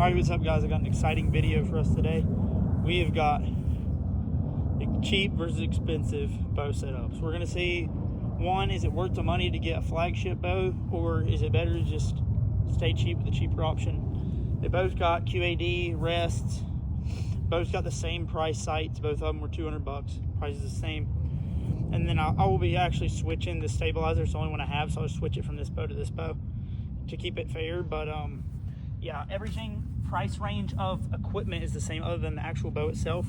Alright, what's up guys? I got an exciting video for us today. We have got cheap versus expensive bow setups. We're going to see, one, is it worth the money to get a flagship bow, or is it better to just stay cheap with the cheaper option? They both got QAD, rests, both got the same price sights. Both of them were 200 bucks. Price is the same. And then I will be actually switching the stabilizer. It's the only one I have, so I'll switch it from this bow to this bow to keep it fair. But yeah, everything, price range of equipment is the same other than the actual bow itself.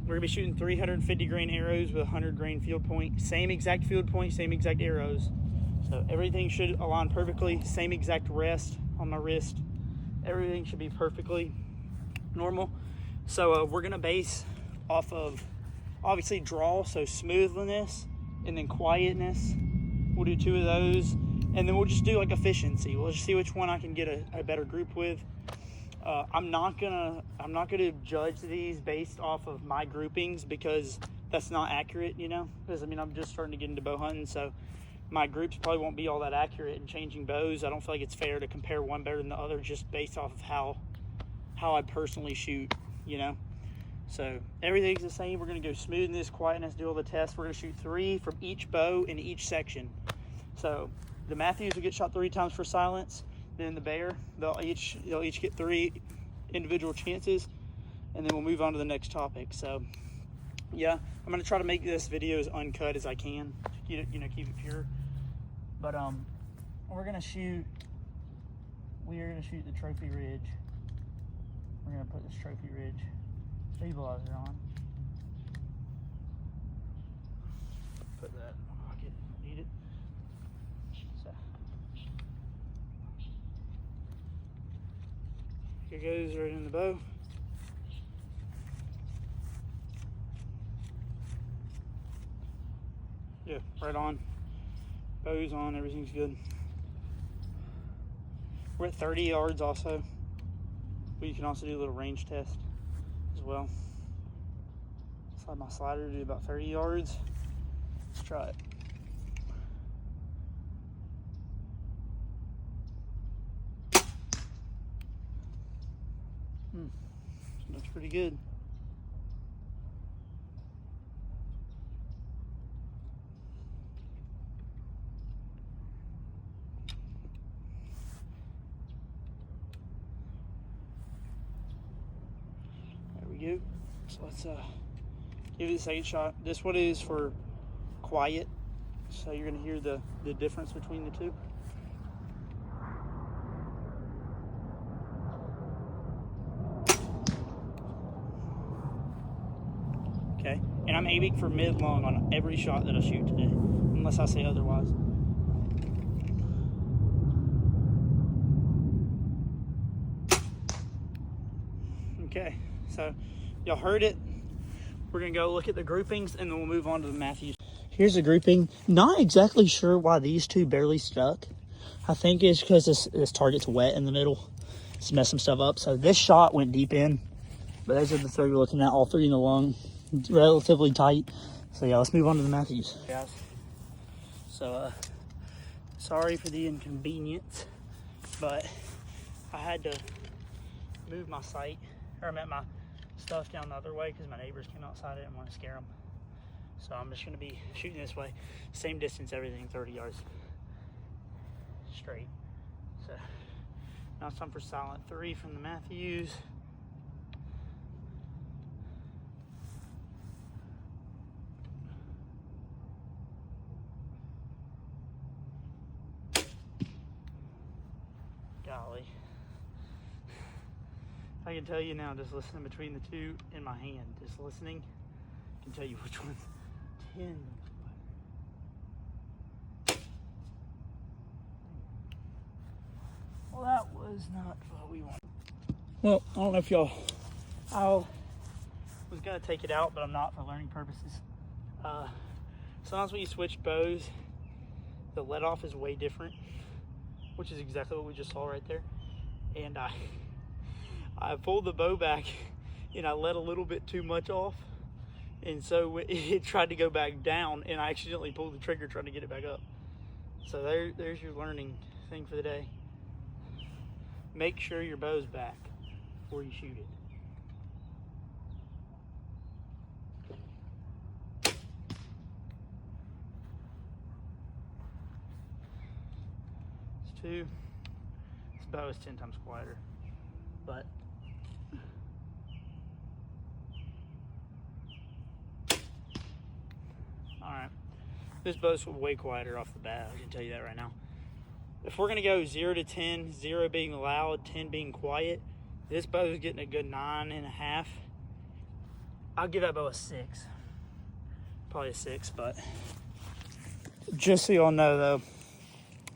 We're gonna be shooting 350 grain arrows with 100 grain field point. Same exact field point, same exact arrows. So everything should align perfectly. Same exact rest on my wrist. Everything should be perfectly normal. So we're gonna base off of obviously draw, so smoothness, and then quietness. We'll do 2 of those, and then we'll just do like efficiency. We'll just see which one I can get a better group with. I'm not gonna judge these based off of my groupings, because that's not accurate, you know. Because I mean, I'm just starting to get into bow hunting, so my groups probably won't be all that accurate in changing bows. I don't feel like it's fair to compare one better than the other just based off of how I personally shoot, you know. So everything's the same. We're gonna go smoothness, quietness, do all the tests. We're gonna shoot 3 from each bow in each section. So the Mathews will get shot 3 times for silence. Then the Bear, they'll each get 3 individual chances, and then we'll move on to the next topic. So yeah, I'm gonna try to make this video as uncut as I can to keep it pure. But we're gonna shoot the Trophy Ridge. We're gonna put this Trophy Ridge stabilizer on. Put that in my pocket, need it. So here goes right in the bow. Yeah, right on. Bow's on, everything's good. We're at 30 yards also. But you can also do a little range test as well. Slide my slider to do about 30 yards. Let's try it. Looks pretty good. There we go. So let's give it a second shot. This one is for quiet, so you're gonna hear the difference between the two. Okay, and I'm aiming for mid-long on every shot that I shoot today, unless I say otherwise. Okay, so y'all heard it. We're gonna go look at the groupings, and then we'll move on to the Mathews. Here's the grouping. Not exactly sure why these 2 barely stuck. I think it's because this target's wet in the middle. It's messed some stuff up. So this shot went deep in, but those are the 3 we're looking at, all 3 in the lung, relatively tight. So yeah, let's move on to the Mathews. Guys, so sorry for the inconvenience, but I had to move my sight, or I meant my stuff down the other way, because my neighbors came outside. I didn't want to scare them. So I'm just going to be shooting this way. Same distance, everything, 30 yards straight. So now it's time for silent 3 from the Mathews. Golly. I can tell you now, just listening between the 2 in my hand, just listening, I can tell you which one's 10. Well, that was not what we wanted. Well, I don't know if y'all, I was gonna take it out, but I'm not for learning purposes. Sometimes when you switch bows, the let off is way different, which is exactly what we just saw right there. And I pulled the bow back and I let a little bit too much off, and so it tried to go back down, and I accidentally pulled the trigger trying to get it back up. So there's your learning thing for the day. make sure your bow's back before you shoot it. It's 2. This bow is 10 times quieter, but all right. This bow's way quieter off the bat, I can tell you that right now. If we're gonna go 0 to 10, 0 being loud, 10 being quiet, this bow is getting a good 9.5. I'll give that bow a 6. Probably a 6, but just so y'all know though,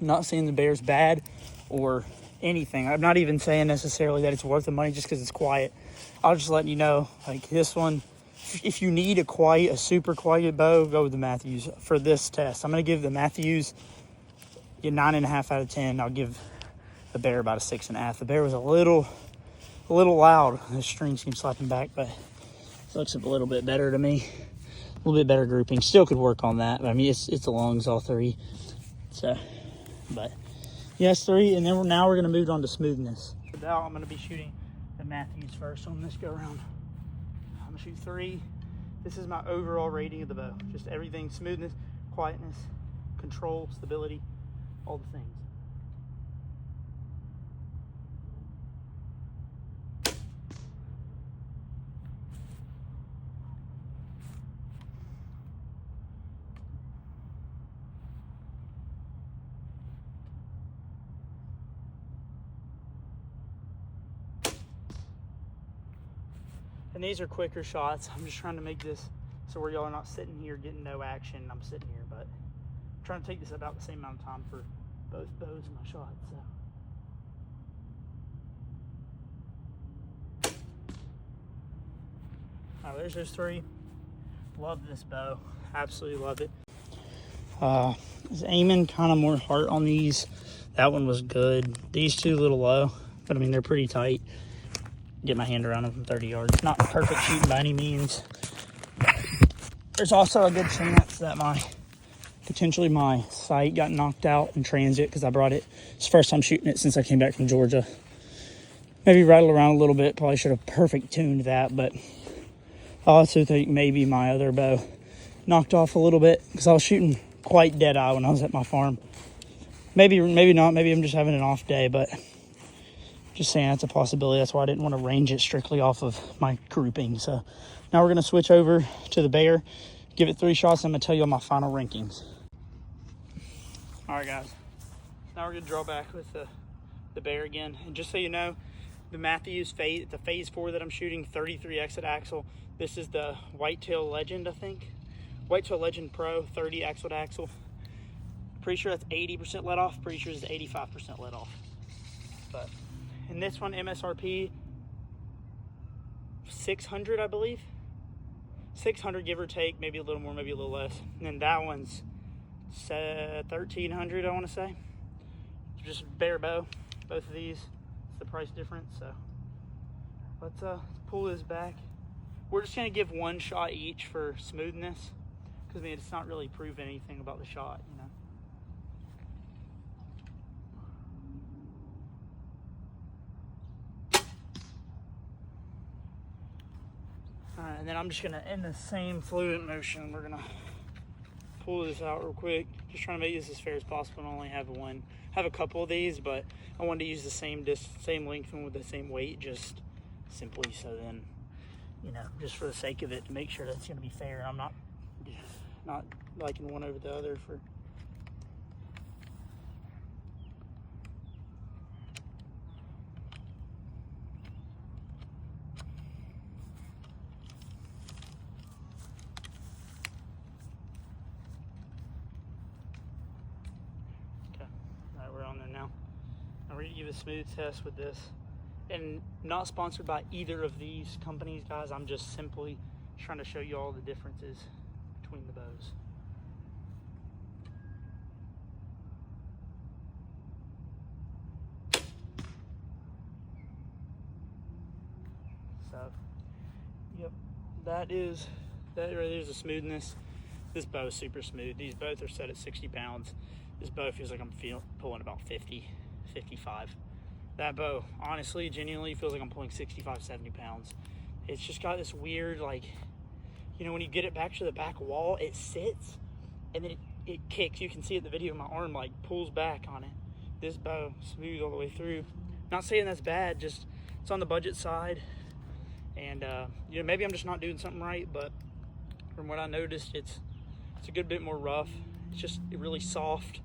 I'm not saying the bear's bad or anything. I'm not even saying necessarily that it's worth the money just because it's quiet. I'll just let you know, like this one, if you need a super quiet bow, go with the Mathews for this test. I'm gonna give the Mathews a 9.5 out of 10. I'll give the bear about a 6.5. The bear was a little loud. The string seems slapping back, but it looks a little bit better to me. A little bit better grouping. Still could work on that. But I mean, it's the lungs, all 3. So, but yes, 3. And then now we're gonna move on to smoothness. Now I'm gonna be shooting the Mathews first on this go round. I'm gonna shoot 3. This is my overall rating of the bow. Just everything: smoothness, quietness, control, stability, all the things. And these are quicker shots. I'm just trying to make this so where y'all are not sitting here getting no action. I'm sitting here, but I'm trying to take this about the same amount of time for both bows and my shots. So. All right, there's those 3. Love this bow. Absolutely love it. I was aiming kind of more heart on these. That one was good. These 2 a little low, but I mean, they're pretty tight. Get my hand around them from 30 yards. Not perfect shooting by any means. There's also a good chance that potentially my sight got knocked out in transit because I brought it. It's the first time shooting it since I came back from Georgia. Maybe rattled around a little bit. Probably should have perfect tuned that, but I also think maybe my other bow knocked off a little bit because I was shooting quite dead eye when I was at my farm. Maybe not. Maybe I'm just having an off day, but just saying that's a possibility. That's why I didn't want to range it strictly off of my grouping. So now we're going to switch over to the bear, give it 3 shots. I'm going to tell you all my final rankings. All right, guys. Now we're going to draw back with the bear again. And just so you know, the Mathews phase 4 that I'm shooting, 33 exit axle. This is the Whitetail Legend, I think. Whitetail Legend Pro, 30 axle to axle. Pretty sure that's 80% let off. Pretty sure it's 85% let off. But in this one, MSRP 600, I believe. 600, give or take, maybe a little more, maybe a little less. And then that one's 1,300, I want to say. Just bare bow, both of these. It's the price difference. So let's pull this back. We're just gonna give 1 shot each for smoothness, because I mean, it's not really proving anything about the shot, you know. Alright, and then I'm just gonna, in the same fluid motion, we're gonna pull this out real quick. Just trying to make this as fair as possible and only have a couple of these, but I wanted to use the same length and with the same weight, just simply so then, you know, just for the sake of it, to make sure that's gonna be fair. I'm not liking one over the other for. We're on there now. I'm ready to give a smooth test with this. And not sponsored by either of these companies, guys. I'm just simply trying to show you all the differences between the bows. So, yep, that right there is the smoothness. This bow is super smooth. These both are set at 60 pounds. This bow feels like I'm pulling about 50, 55. that bow, honestly, genuinely feels like I'm pulling 65, 70 pounds. It's just got this weird, like, you know, when you get it back to the back wall, it sits and then it kicks. You can see it in the video, my arm like pulls back on it. This bow, smooth all the way through. Not saying that's bad, just it's on the budget side. And you know, maybe I'm just not doing something right, but from what I noticed, it's a good bit more rough. It's just a really soft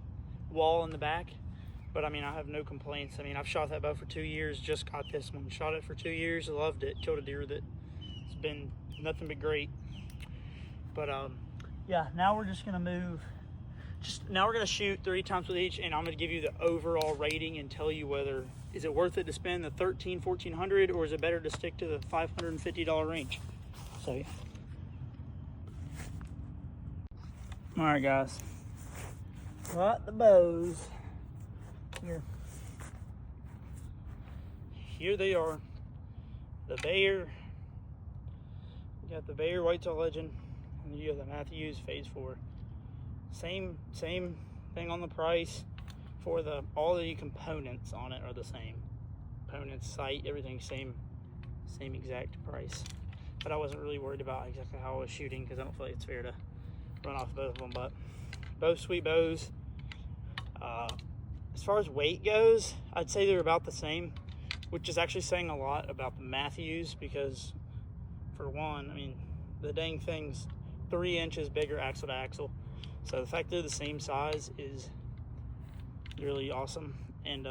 wall in the back. But I mean, I have no complaints. I mean, I've shot that bow for 2 years, just got this one. Shot it for 2 years, loved it, killed a deer with it. It's been nothing but great. But yeah, now we're just gonna move. Now we're gonna shoot 3 times with each, and I'm gonna give you the overall rating and tell you whether is it worth it to spend the $1,400 or is it better to stick to the $550 range. So yeah. All right, guys. Got the bows here. Here they are. The Bayer. You got the Bayer Whitetail Legend, and then you have the Mathews Phase 4. Same thing on the price. For all the components on it are the same. Components, sight, everything same exact price. But I wasn't really worried about exactly how I was shooting because I don't feel like it's fair to run off both of them. But both sweet bows. As far as weight goes, I'd say they're about the same, which is actually saying a lot about the Mathews because, for one, I mean, the dang thing's 3 inches bigger axle to axle. So the fact they're the same size is really awesome. And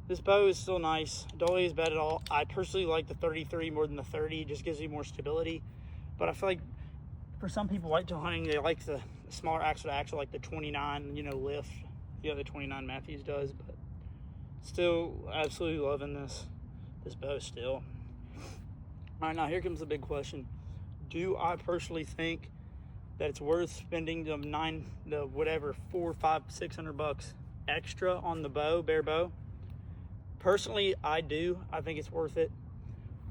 this bow is still nice. Don't think it's bad at all. I personally like the 33 more than the 30. It just gives you more stability. But I feel like for some people whitetail hunting, they like the smaller axle to axle, like the 29, you know, lift. The other 29 Mathews does. But still absolutely loving this bow still. All right, now here comes the big question. Do I personally think that it's worth spending the $400, $500, $600 extra on the bow, bare bow? Personally, I do. I think it's worth it.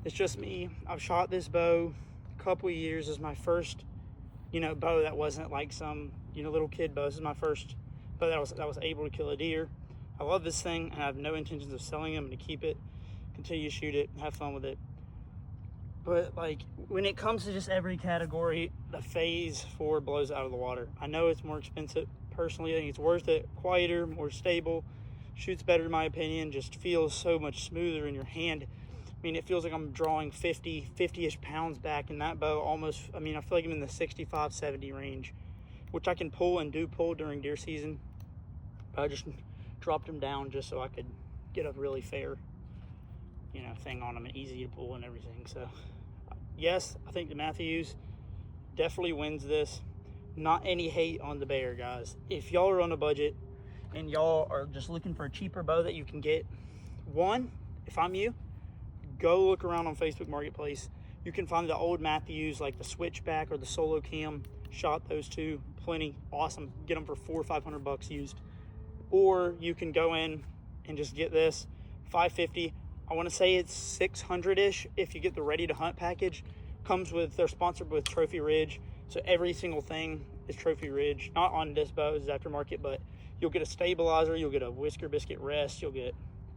It's just me. I've shot this bow a couple of years. This is my first, you know, bow that wasn't like some, you know, little kid bow. This is my first bow that was able to kill a deer. I love this thing. I have no intentions of selling it. I'm going to keep it, continue to shoot it, have fun with it. But like when it comes to just every category, the Phase 4 blows out of the water. I know it's more expensive. Personally, I think it's worth it. Quieter, more stable, shoots better in my opinion, just feels so much smoother in your hand. I mean, it feels like I'm drawing 50-ish pounds back in that bow almost. I mean, I feel like I'm in the 65, 70 range, which I can pull and do pull during deer season. But I just dropped them down just so I could get a really fair, you know, thing on them and easy to pull and everything. So yes, I think the Mathews definitely wins this. Not any hate on the Bayer, guys. If y'all are on a budget and y'all are just looking for a cheaper bow that you can get, one, if I'm you, go look around on Facebook Marketplace. You can find the old Mathews, like the Switchback or the Solo Cam. Shot those two, plenty, awesome. Get them for $400 or $500 used. Or you can go in and just get this, $550. I want to say it's $600-ish if you get the Ready to Hunt package. They're sponsored with Trophy Ridge, so every single thing is Trophy Ridge. Not on this bow, it's aftermarket, but you'll get a stabilizer, you'll get a Whisker Biscuit rest, you'll get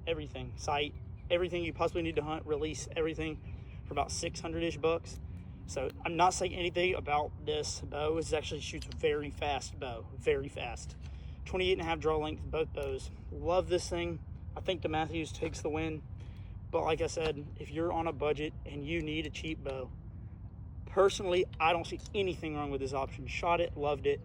everything, sight, everything you possibly need to hunt, release, everything for about $600-ish bucks. So I'm not saying anything about this bow. It actually shoots very fast bow, very fast. 28.5 draw length, both bows. Love this thing. I think the Mathews takes the win. But like I said, if you're on a budget and you need a cheap bow, personally, I don't see anything wrong with this option. Shot it, loved it.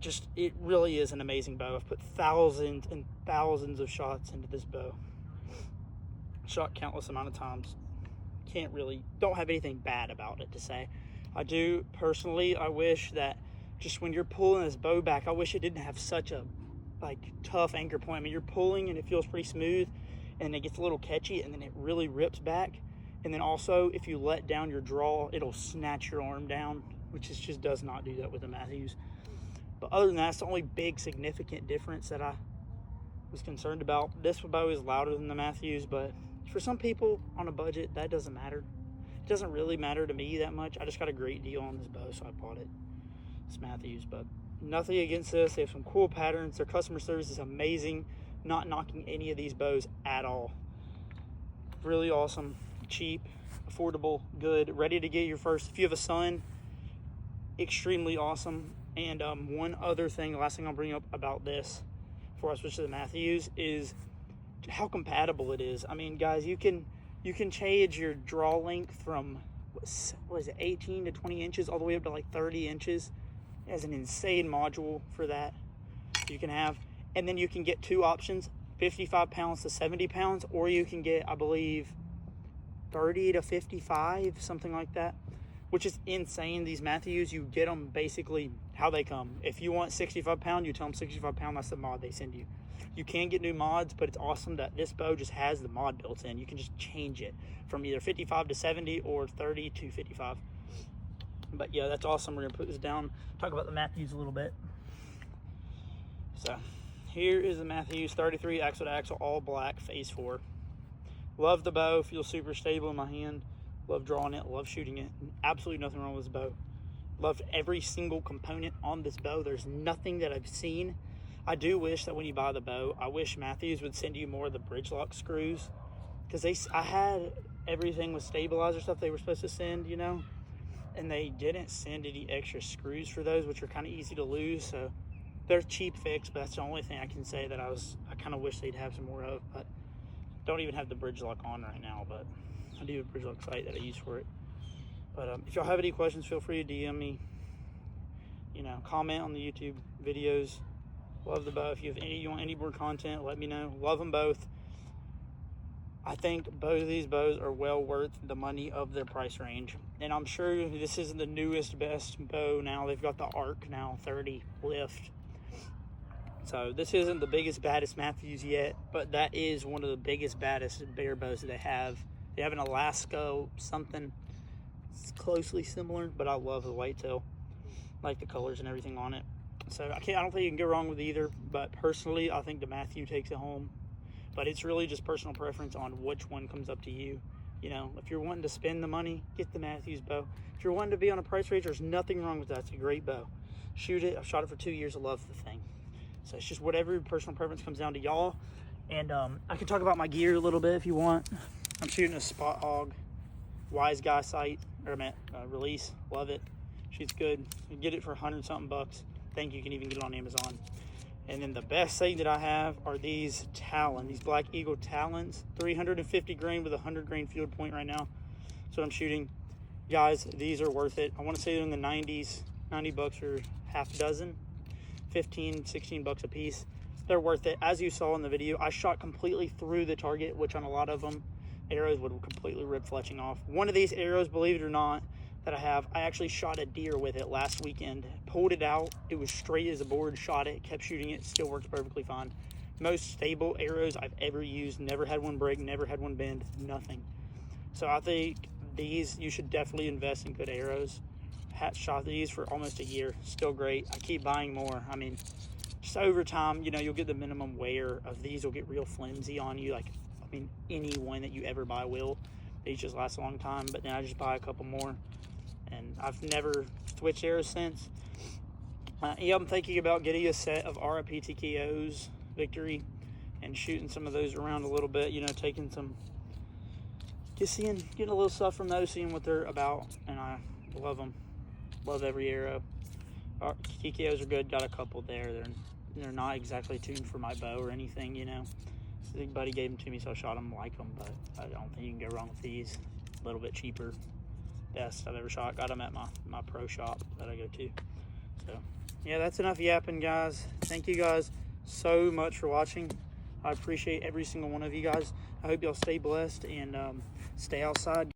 Just, it really is an amazing bow. I've put thousands and thousands of shots into this bow. Shot countless amount of times. Don't have anything bad about it to say. I do, personally, I wish that just when you're pulling this bow back, I wish it didn't have such a, like, tough anchor point. I mean, you're pulling and it feels pretty smooth, and it gets a little catchy, and then it really rips back. And then also, if you let down your draw, it'll snatch your arm down, which just does not do that with the Mathews. But other than that, it's the only big significant difference that I was concerned about. This bow is louder than the Mathews, but for some people on a budget, that doesn't matter. It doesn't really matter to me that much. I just got a great deal on this bow, so I bought it. It's Mathews, but nothing against this. They have some cool patterns. Their customer service is amazing. Not knocking any of these bows at all. Really awesome, cheap, affordable, good, ready to get your first. If you have a son, extremely awesome. And one other thing, the last thing I'll bring up about this before I switch to the Mathews is how compatible it is. I mean, guys, you can change your draw length from what is it, 18 to 20 inches all the way up to like 30 inches. It has an insane module for that you can have. And then you can get two options, 55 pounds to 70 pounds, or you can get, I believe, 30 to 55, something like that, which is insane. These Mathews, you get them basically how they come. If you want 65 pound, you tell them 65 pound, that's the mod they send you. You can get new mods, but it's awesome that this bow just has the mod built in. You can just change it from either 55 to 70 or 30 to 55. But yeah, that's awesome. We're gonna put this down, talk about the Mathews a little bit. So here is the Mathews 33 axle to axle, all black, phase 4. Love the bow, feels super stable in my hand. Love drawing it, love shooting it. Absolutely nothing wrong with this bow. Loved every single component on this bow. There's nothing that I've seen. I do wish that when you buy the bow, I wish Mathews would send you more of the bridge lock screws, because I had everything with stabilizer stuff they were supposed to send, you know, and they didn't send any extra screws for those, which are kind of easy to lose. So they're cheap fix, but that's the only thing I can say that I kind of wish they'd have some more of. But don't even have the bridge lock on right now, but I do have a bridge lock sight that I use for it. But if y'all have any questions, feel free to DM me, you know, comment on the YouTube videos. Love the bow. If you want any more content, let me know. Love them both. I think both of these bows are well worth the money of their price range. And I'm sure this isn't the newest, best bow now. They've got the Arc now 30 lift. So this isn't the biggest, baddest Mathews yet, but that is one of the biggest, baddest bear bows that they have. They have an Alaska something. It's closely similar, but I love the whitetail. Like the colors and everything on it. So I don't think you can go wrong with either, but personally, I think the Mathew takes it home. But it's really just personal preference on which one comes up to you. You know, if you're wanting to spend the money, get the Mathews bow. If you're wanting to be on a price range, there's nothing wrong with that. It's a great bow. Shoot it. I've shot it for 2 years. I love the thing. So it's just whatever personal preference comes down to y'all. And I can talk about my gear a little bit if you want. I'm shooting a Spot Hogg Wise Guy sight, or release. Love it. She's good. You can get it for 100-something bucks. I think you can even get it on Amazon. And then the best thing that I have are these Talon, these Black Eagle Talons, 350 grain with a 100 grain field point right now. So I'm shooting. Guys, these are worth it. I want to say they're in the 90s, 90 bucks for half a dozen, 15, 16 bucks a piece. They're worth it. As you saw in the video, I shot completely through the target, which on a lot of them, arrows would completely rip fletching off. One of these arrows, believe it or not, that I actually shot a deer with it last weekend. Pulled it out, it was straight as a board, shot it, kept shooting it, still works perfectly fine. Most stable arrows I've ever used, never had one break, never had one bend, nothing. So I think these, you should definitely invest in good arrows. Shot these for almost a year, still great. I keep buying more. I mean, just over time, you know, you'll get the minimum wear of these will get real flimsy on you. Like, I mean, any one that you ever buy will. These just last a long time, but then I just buy a couple more. And I've never switched arrows since. Yeah, I'm thinking about getting a set of RIP TKOs, Victory, and shooting some of those around a little bit, you know, taking some, getting a little stuff from those, seeing what they're about, and I love them. Love every arrow. TKOs are good, got a couple there. They're not exactly tuned for my bow or anything, you know. I think buddy gave them to me, so I shot them, like them, but I don't think you can go wrong with these. A little bit cheaper. Best I've ever shot. Got them at my pro shop that I go to. So yeah, that's enough yapping, guys. Thank you guys so much for watching. I appreciate every single one of you guys. I hope y'all stay blessed and stay outside.